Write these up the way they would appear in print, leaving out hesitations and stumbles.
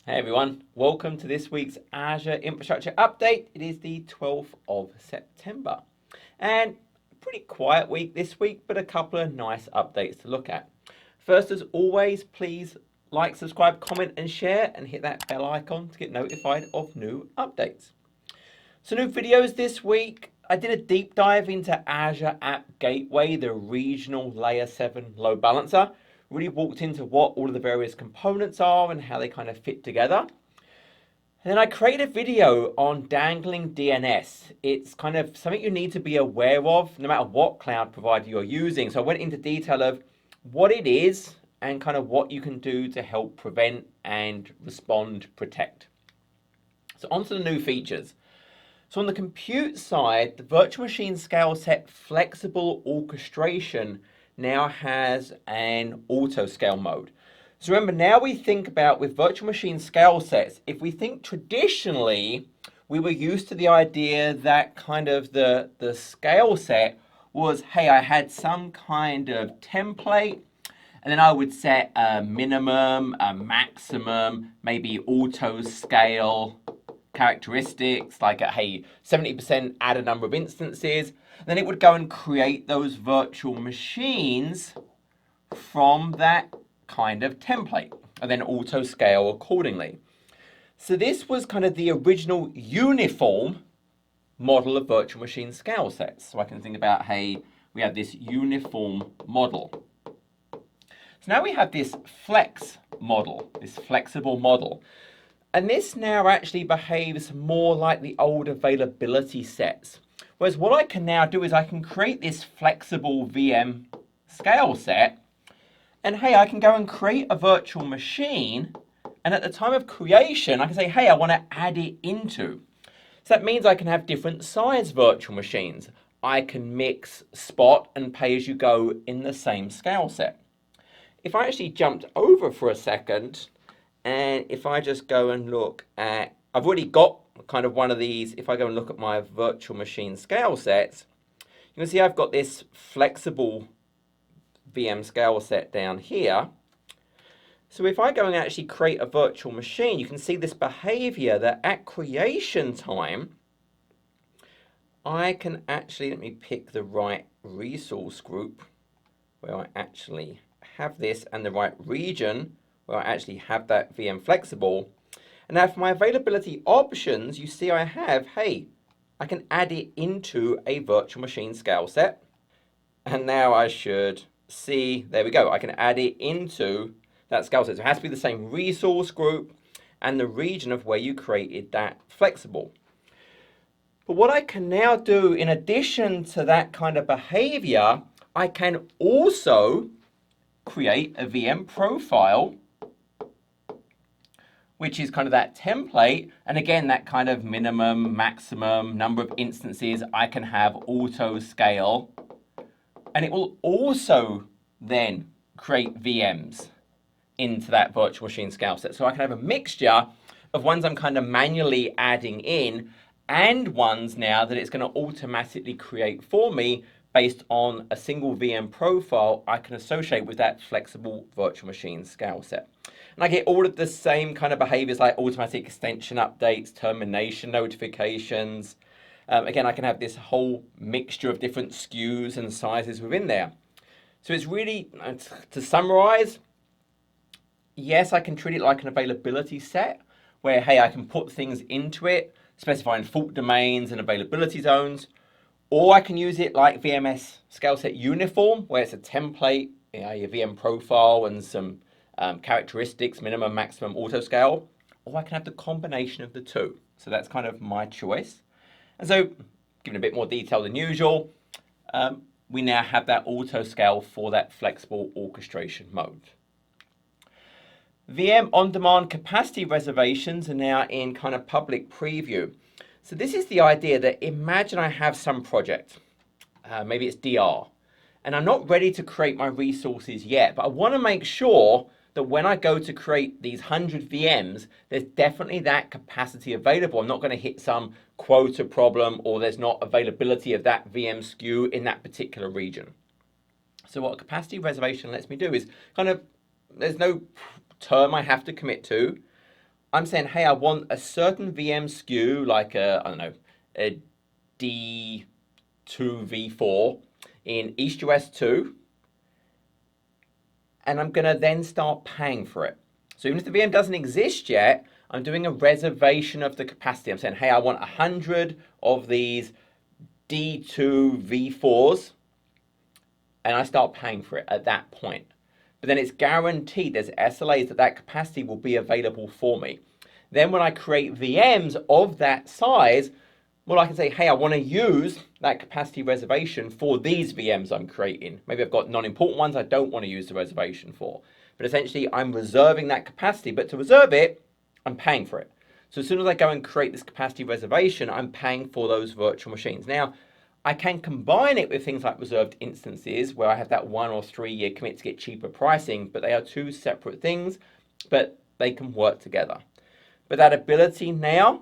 Hey everyone, welcome to this week's Azure Infrastructure Update. It is the 12th of September and pretty quiet week this week, but a couple of nice updates to look at. First, as always, please like, subscribe, comment and share and hit that bell icon to get notified of new updates. So new videos this week. I did a deep dive into Azure App Gateway, the regional layer 7 load balancer. Really walked into what all of the various components are and how they kind of fit together. And then I created a video on dangling DNS. It's kind of something you need to be aware of no matter what cloud provider you're using. So I went into detail of what it is and kind of what you can do to help prevent and respond, protect. So onto the new features. So on the compute side, the virtual machine scale set flexible orchestration now has an auto scale mode. So remember, now we think about with virtual machine scale sets, if we think traditionally, we were used to the idea that kind of the scale set was, hey, I had some kind of template, and then I would set a minimum, a maximum, maybe auto scale characteristics, like a, hey, 70% add a number of instances. Then it would go and create those virtual machines from that kind of template and then auto scale accordingly. So this was kind of the original uniform model of virtual machine scale sets. So I can think about, hey, we have this uniform model. So now we have this flex model, this flexible model. And this now actually behaves more like the old availability sets. Whereas what I can now do is I can create this flexible VM scale set, and hey, I can go and create a virtual machine, and at the time of creation, I can say, hey, I want to add it into. So that means I can have different size virtual machines. I can mix spot and pay-as-you-go in the same scale set. If I actually jumped over for a second, and if I just go and look at, I've already got kind of one of these. If I go and look at my virtual machine scale sets, you can see I've got this flexible VM scale set down here. So if I go and actually create a virtual machine, you can see this behavior that at creation time, I can actually, let me pick the right resource group where I actually have this and the right region where I actually have that VM flexible. And now for my availability options, you see I have, hey, I can add it into a virtual machine scale set. And now I should see, there we go, I can add it into that scale set. So it has to be the same resource group and the region of where you created that flexible. But what I can now do in addition to that kind of behavior, I can also create a VM profile, which is kind of that template. And again, that kind of minimum, maximum number of instances, I can have auto scale. And it will also then create VMs into that virtual machine scale set. So I can have a mixture of ones I'm kind of manually adding in and ones now that it's going to automatically create for me based on a single VM profile I can associate with that flexible virtual machine scale set. And I get all of the same kind of behaviors like automatic extension updates, termination notifications. Again, I can have this whole mixture of different SKUs and sizes within there. So it's really, to summarize, yes, I can treat it like an availability set where, hey, I can put things into it, specifying fault domains and availability zones. Or I can use it like VMS scale set uniform, where it's a template, you know, your VM profile and some characteristics, minimum, maximum, auto scale. Or I can have the combination of the two. So that's kind of my choice. And so, given a bit more detail than usual, we now have that auto scale for that flexible orchestration mode. VM on-demand capacity reservations are now in kind of public preview. So this is the idea that imagine I have some project, maybe it's DR, and I'm not ready to create my resources yet, but I want to make sure that when I go to create these 100 VMs, there's definitely that capacity available. I'm not going to hit some quota problem or there's not availability of that VM SKU in that particular region. So what a capacity reservation lets me do is kind of, there's no term I have to commit to. I'm saying, hey, I want a certain VM SKU, like a, I don't know, a D2V4 in EastUS 2, and I'm going to then start paying for it. So even if the VM doesn't exist yet, I'm doing a reservation of the capacity. I'm saying, hey, I want 100 of these D2V4s, and I start paying for it at that point. But then it's guaranteed, there's SLAs that capacity will be available for me. Then when I create VMs of that size, well, I can say, hey, I want to use that capacity reservation for these VMs I'm creating. Maybe I've got non-important ones I don't want to use the reservation for. But essentially, I'm reserving that capacity. But to reserve it, I'm paying for it. So as soon as I go and create this capacity reservation, I'm paying for those virtual machines. Now, I can combine it with things like reserved instances where I have that 1 or 3 year commit to get cheaper pricing, but they are two separate things, but they can work together. But that ability now,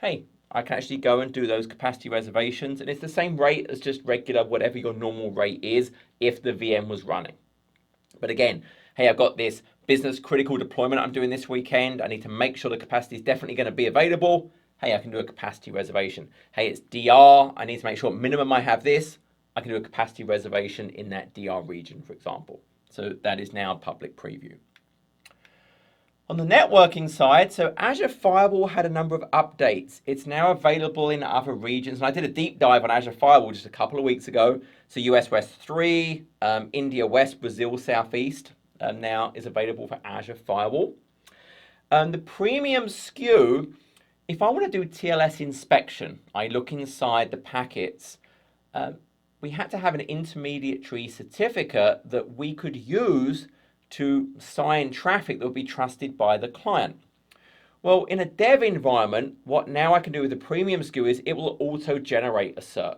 hey, I can actually go and do those capacity reservations, and it's the same rate as just regular, whatever your normal rate is if the VM was running. But again, hey, I've got this business critical deployment I'm doing this weekend. I need to make sure the capacity is definitely going to be available. Hey, I can do a capacity reservation. Hey, it's DR. I need to make sure minimum I have this. I can do a capacity reservation in that DR region, for example. So that is now public preview. On the networking side, so Azure Firewall had a number of updates. It's now available in other regions. And I did a deep dive on Azure Firewall just a couple of weeks ago. So US West 3, India West, Brazil Southeast now is available for Azure Firewall. The premium SKU, if I want to do TLS inspection, I look inside the packets, we had to have an intermediary certificate that we could use to sign traffic that would be trusted by the client. Well, in a dev environment, what now I can do with the premium SKU is it will auto-generate a cert.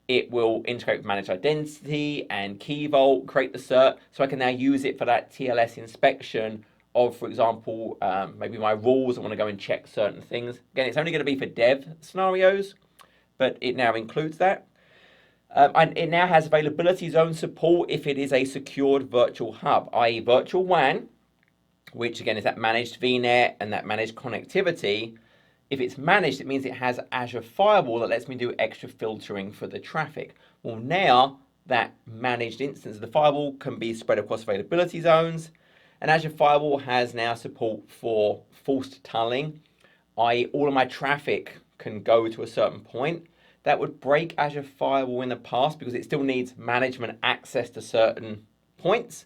It will integrate with managed identity and key vault, create the cert, so I can now use it for that TLS inspection of, for example, maybe my rules, I want to go and check certain things. Again, it's only going to be for dev scenarios, but it now includes that. And it now has availability zone support if it is a secured virtual hub, i.e. virtual WAN, which again is that managed VNet and that managed connectivity. If it's managed, it means it has Azure Firewall that lets me do extra filtering for the traffic. Well, now that managed instance of the firewall can be spread across availability zones. And Azure Firewall has now support for forced tunneling, i.e. all of my traffic can go to a certain point. That would break Azure Firewall in the past because it still needs management access to certain points.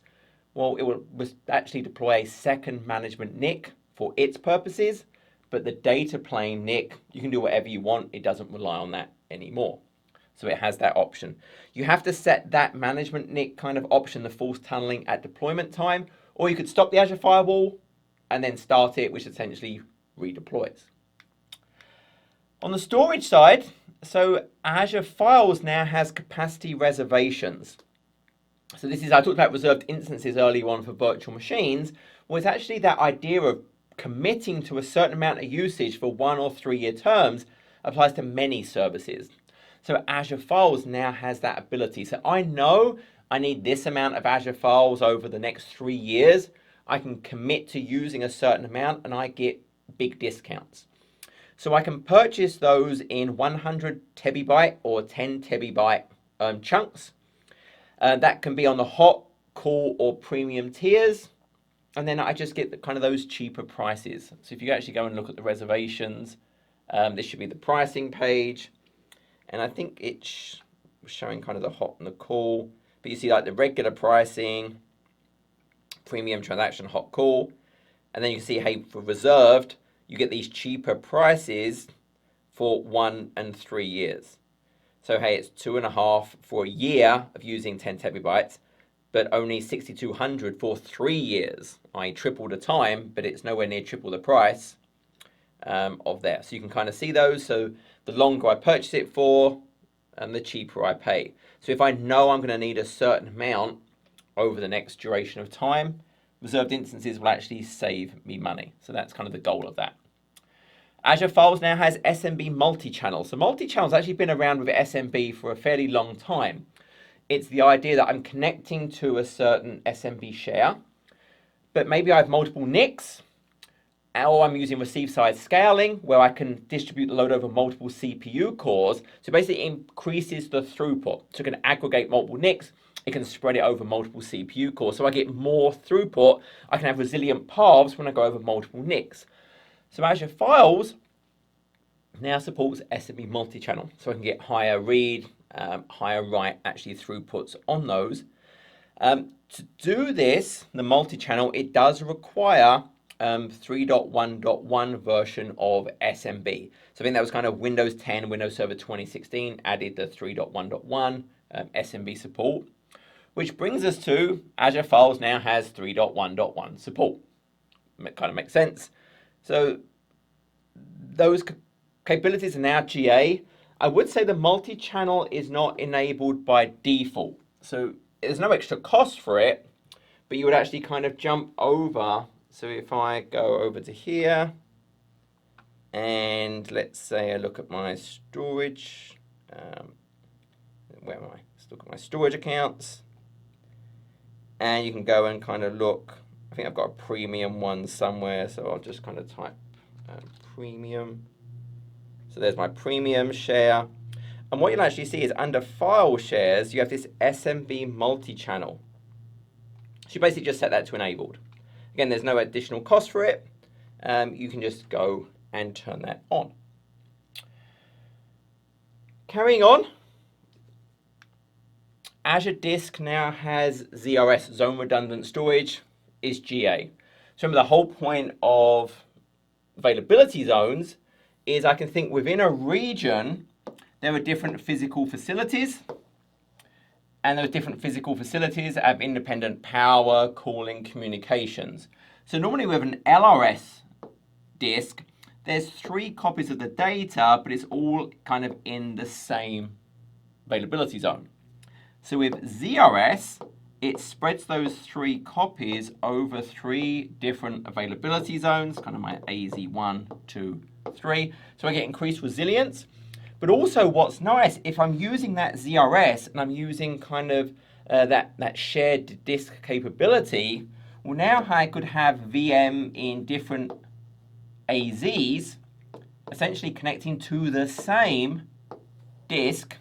Well, it will actually deploy a second management NIC for its purposes, but the data plane NIC, you can do whatever you want. It doesn't rely on that anymore. So it has that option. You have to set that management NIC kind of option, the forced tunneling at deployment time, or you could stop the Azure Firewall and then start it, which essentially redeploys. On the storage side, so Azure Files now has capacity reservations. So this is, I talked about reserved instances earlier on for virtual machines. Well, it's actually that idea of committing to a certain amount of usage for 1 or 3 year terms applies to many services. So Azure Files now has that ability. So I know I need this amount of Azure Files over the next 3 years. I can commit to using a certain amount and I get big discounts. So I can purchase those in 100 tebibyte or 10 tebibyte chunks. That can be on the hot, cool, or premium tiers. And then I just get kind of those cheaper prices. So if you actually go and look at the reservations, this should be the pricing page. And I think it's showing kind of the hot and the cool. But you see like the regular pricing, premium transaction, hot, cool. And then you can see, hey, for reserved, you get these cheaper prices for 1 and 3 years. So hey, it's 2.5 for a year of using 10 tebibytes, but only 6,200 for 3 years. I triple the time, but it's nowhere near triple the price of there. So you can kind of see those. So the longer I purchase it for, and the cheaper I pay. So if I know I'm going to need a certain amount over the next duration of time, reserved instances will actually save me money. So that's kind of the goal of that. Azure Files now has SMB multi-channel. So multi-channel has actually been around with SMB for a fairly long time. It's the idea that I'm connecting to a certain SMB share, but maybe I have multiple NICs, or I'm using receive side scaling where I can distribute the load over multiple CPU cores. So basically it increases the throughput. So it can aggregate multiple NICs. It can spread it over multiple CPU cores. So I get more throughput. I can have resilient paths when I go over multiple NICs. So Azure Files now supports SMB multi-channel. So I can get higher read, higher write actually throughputs on those. To do this, the multi-channel, it does require 3.1.1 version of SMB. So I think that was kind of Windows 10, Windows Server 2016 added the 3.1.1 SMB support, which brings us to Azure Files now has 3.1.1 support. It kind of makes sense. So those capabilities are now GA. I would say the multi-channel is not enabled by default. So there's no extra cost for it, but you would actually kind of jump over. So if I go over to here, and let's say I look at my storage, where am I? Let's look at my storage accounts, and you can go and kind of look. I think I've got a premium one somewhere, so I'll just kind of type premium. So there's my premium share. And what you'll actually see is under file shares, you have this SMB multi-channel. So you basically just set that to enabled. Again, there's no additional cost for it. You can just go and turn that on. Carrying on, Azure Disk now has ZRS, zone redundant storage, is GA. So remember, the whole point of availability zones is I can think within a region, there are different physical facilities, and those different physical facilities have independent power, cooling, communications. So normally with an LRS disk, there's 3 copies of the data, but it's all kind of in the same availability zone. So with ZRS, it spreads those 3 copies over 3 different availability zones, kind of my AZ1, 2, 3. So I get increased resilience. But also what's nice, if I'm using that ZRS and I'm using kind of that shared disk capability, well now I could have VM in different AZs, essentially connecting to the same disk.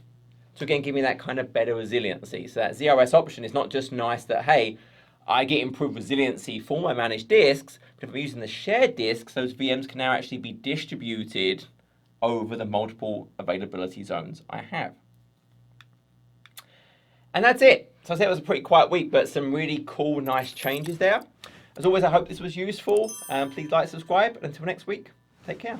So again, give me that kind of better resiliency. So that ZRS option is not just nice that, hey, I get improved resiliency for my managed disks, but if I'm using the shared disks, those VMs can now actually be distributed over the multiple availability zones I have. And that's it. So I said it was a pretty quiet week, but some really cool, nice changes there. As always, I hope this was useful. Please like, subscribe, and until next week, take care.